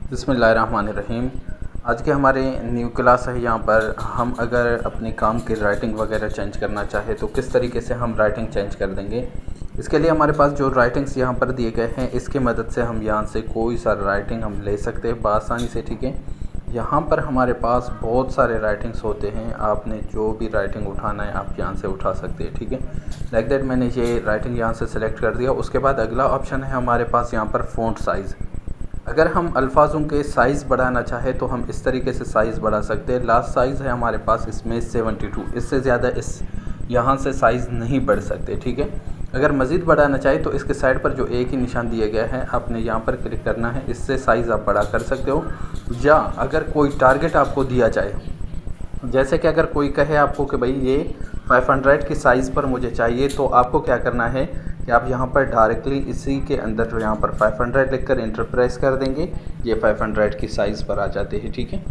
बिस्मिल्लाहिर्रहमानिर्रहीम। आज के हमारे न्यू क्लास है। यहाँ पर हम अगर अपने काम की राइटिंग वगैरह चेंज करना चाहे तो किस तरीके से हम राइटिंग चेंज कर देंगे। इसके लिए हमारे पास जो राइटिंग्स यहाँ पर दिए गए हैं, इसकी मदद से हम यहाँ से कोई सा राइटिंग हम ले सकते हैं बआसानी से। ठीक है, यहाँ पर हमारे पास बहुत सारे राइटिंग्स होते हैं। आपने जो भी राइटिंग उठाना है आप यहाँ से उठा सकते हैं। ठीक है, लाइक दैट मैंने ये राइटिंग यहाँ से सिलेक्ट कर दिया। उसके बाद अगला ऑप्शन है हमारे पास यहाँ पर फ़ॉन्ट साइज़। अगर हम अल्फाजों के साइज़ बढ़ाना चाहें तो हम इस तरीके से साइज़ बढ़ा सकते हैं। लास्ट साइज़ है हमारे पास इसमें 72, इससे ज़्यादा इस यहाँ से साइज़ नहीं बढ़ सकते। ठीक है, अगर मज़ीद बढ़ाना चाहे तो इसके साइड पर जो एक ही निशान दिया गया है आपने यहाँ पर क्लिक करना है, इससे साइज़ आप बड़ा कर सकते हो। या अगर कोई टारगेट आपको दिया जाए, जैसे कि अगर कोई कहे आपको कि भाई ये 500 की साइज़ पर मुझे चाहिए, तो आपको क्या करना है कि आप यहाँ पर डायरेक्टली इसी के अंदर जो यहाँ पर 500 लिखकर इंटर प्रेस कर देंगे, ये 500 की साइज़ पर आ जाते हैं। ठीक है,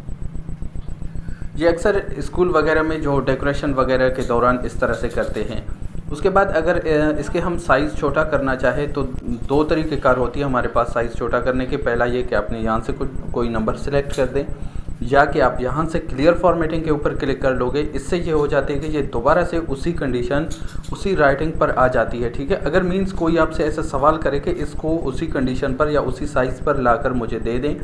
ये अक्सर स्कूल वगैरह में जो डेकोरेशन वगैरह के दौरान इस तरह से करते हैं। उसके बाद अगर इसके हम साइज़ छोटा करना चाहें तो दो तरीके कार होती है हमारे पास साइज़ छोटा करने के। पहला ये कि आपने यहाँ से कोई नंबर सेलेक्ट कर दें, या कि आप यहाँ से क्लियर फॉर्मेटिंग के ऊपर क्लिक कर लोगे। इससे ये हो जाती है कि ये दोबारा से उसी कंडीशन उसी राइटिंग पर आ जाती है। ठीक है, अगर मीन्स कोई आपसे ऐसा सवाल करे कि इसको उसी कंडीशन पर या उसी साइज़ पर लाकर मुझे दे दें,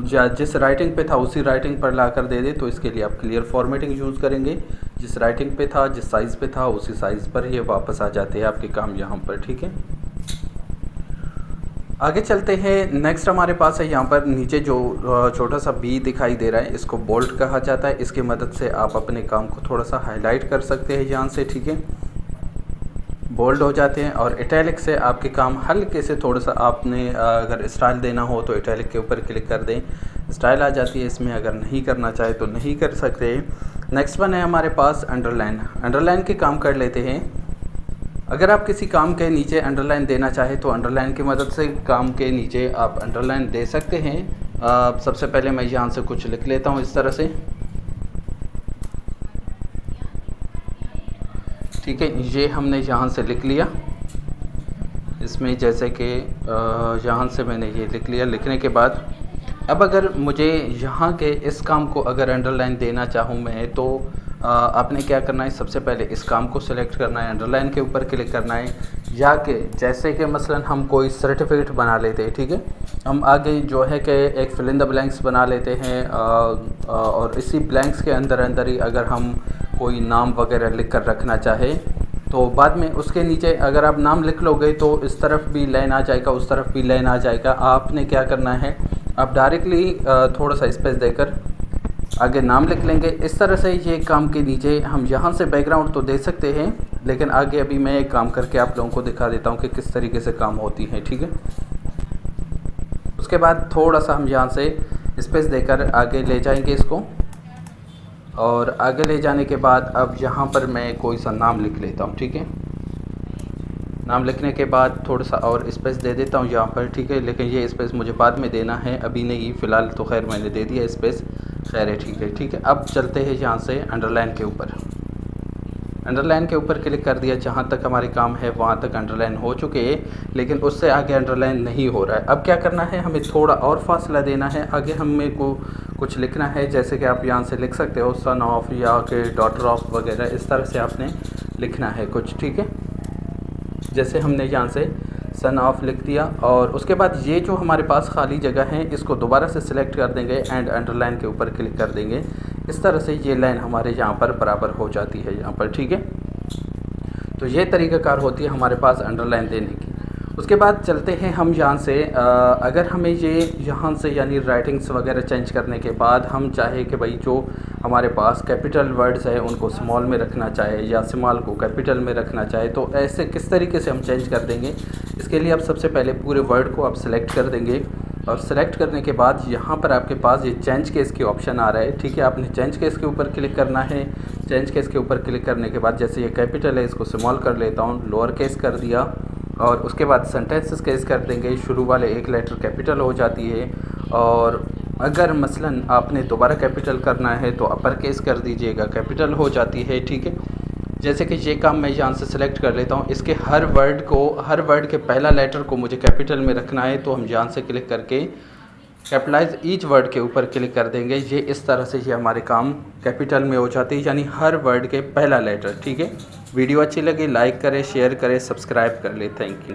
या जिस राइटिंग पे था उसी राइटिंग पर लाकर दे दें, तो इसके लिए आप क्लियर फॉर्मेटिंग यूज़ करेंगे। जिस राइटिंग पे था, जिस साइज़ पे था, उसी साइज़ पर ये वापस आ जाते हैं आपके काम यहाँ पर। ठीक है, आगे चलते हैं। नेक्स्ट हमारे पास है यहाँ पर नीचे जो छोटा सा बी दिखाई दे रहा है, इसको बोल्ड कहा जाता है। इसकी मदद से आप अपने काम को थोड़ा सा हाईलाइट कर सकते हैं यहाँ से। ठीक है, बोल्ड हो जाते हैं। और इटैलिक से आपके काम हल्के से थोड़ा सा आपने अगर स्टाइल देना हो तो इटैलिक के ऊपर क्लिक कर दें, स्टाइल आ जाती है इसमें। अगर नहीं करना चाहे तो नहीं कर सकते। नेक्स्ट वन है हमारे पास अंडरलाइन। अंडरलाइन के काम कर लेते हैं। अगर आप किसी काम के नीचे अंडरलाइन देना चाहे तो अंडरलाइन की मदद से काम के नीचे आप अंडरलाइन दे सकते हैं। सबसे पहले मैं यहाँ से कुछ लिख लेता हूँ इस तरह से। ठीक है, ये हमने यहाँ से लिख लिया इसमें, जैसे कि यहाँ से मैंने ये लिख लिया। लिखने के बाद अब अगर मुझे यहाँ के इस काम को अगर अंडरलाइन देना चाहूँ मैं, तो आपने क्या करना है, सबसे पहले इस काम को सिलेक्ट करना है, अंडरलाइन के ऊपर क्लिक करना है। या कि जैसे कि मसलन हम कोई सर्टिफिकेट बना लेते हैं। ठीक है, हम आगे जो है कि एक फिल इन द ब्लैंक्स बना लेते हैं, और इसी ब्लैंक्स के अंदर अंदर ही अगर हम कोई नाम वगैरह लिख कर रखना चाहे तो बाद में उसके नीचे अगर आप नाम लिख लोगे तो इस तरफ भी लाइन आ जाएगा, उस तरफ भी लाइन आ जाएगा। आपने क्या करना है, आप डायरेक्टली थोड़ा सा स्पेस देकर आगे नाम लिख लेंगे। इस तरह से ये काम के नीचे हम यहाँ से बैकग्राउंड तो दे सकते हैं, लेकिन आगे अभी मैं एक काम करके आप लोगों को दिखा देता हूँ कि किस तरीके से काम होती है। ठीक है, उसके बाद थोड़ा सा हम यहाँ से स्पेस देकर आगे ले जाएंगे इसको, और आगे ले जाने के बाद अब यहाँ पर मैं कोई सा नाम लिख लेता हूँ। ठीक है, नाम लिखने के बाद थोड़ा सा और स्पेस दे देता हूँ यहाँ पर। ठीक है, लेकिन ये स्पेस मुझे बाद में देना है, अभी नहीं। फ़िलहाल तो खैर मैंने दे दिया स्पेस, खैर है। ठीक है, ठीक है, अब चलते हैं यहाँ से अंडरलाइन के ऊपर। अंडरलाइन के ऊपर क्लिक कर दिया। जहाँ तक हमारे काम है वहाँ तक अंडरलाइन हो चुके हैं, लेकिन उससे आगे अंडरलाइन नहीं हो रहा है। अब क्या करना है, हमें थोड़ा और फासला देना है। आगे हमें को कुछ लिखना है, जैसे कि आप यहाँ से लिख सकते हो सन ऑफ या कि डॉटर ऑफ वगैरह, इस तरह से आपने लिखना है कुछ। ठीक है, जैसे हमने यहाँ से सन ऑफ लिख दिया। और उसके बाद ये जो हमारे पास खाली जगह है इसको दोबारा से सिलेक्ट कर देंगे एंड अंडरलाइन के ऊपर क्लिक कर देंगे। इस तरह से ये लाइन हमारे यहाँ पर बराबर हो जाती है यहाँ पर। ठीक है, तो ये तरीक़ाकार होती है हमारे पास अंडरलाइन देने की। उसके बाद चलते हैं हम यहाँ से। अगर हमें ये यहाँ से यानी राइटिंग्स वगैरह चेंज करने के बाद हम चाहे कि भाई जो हमारे पास कैपिटल वर्ड्स है उनको स्मॉल में रखना चाहे या स्मॉल को कैपिटल में रखना चाहे, तो ऐसे किस तरीके से हम चेंज कर देंगे। इसके लिए आप सबसे पहले पूरे वर्ड को आप सेलेक्ट कर देंगे, और सेलेक्ट करने के बाद यहाँ पर आपके पास ये चेंज केस की ऑप्शन आ रहा है। ठीक है, आपने चेंज केस के ऊपर क्लिक करना है। चेंज केस के ऊपर क्लिक करने के बाद जैसे ये कैपिटल है इसको स्मॉल कर लेता हूँ, लोअर केस कर दिया, और उसके बाद सेंटेंसेस केस कर देंगे। शुरू वाले एक लेटर कैपिटल हो जाती है, और अगर मसलन आपने दोबारा कैपिटल करना है तो अपर केस कर दीजिएगा, कैपिटल हो जाती है। ठीक है, जैसे कि ये काम मैं यहाँ से सिलेक्ट कर लेता हूँ। इसके हर वर्ड के पहला लेटर को मुझे कैपिटल में रखना है, तो हम यहाँ से क्लिक करके कैपिटलाइज ईच वर्ड के ऊपर क्लिक कर देंगे। ये इस तरह से ये हमारे काम कैपिटल में हो जाती है, यानी हर वर्ड के पहला लेटर। ठीक है, वीडियो अच्छी लगी लाइक करें, शेयर करें, सब्सक्राइब कर ले। Thank you.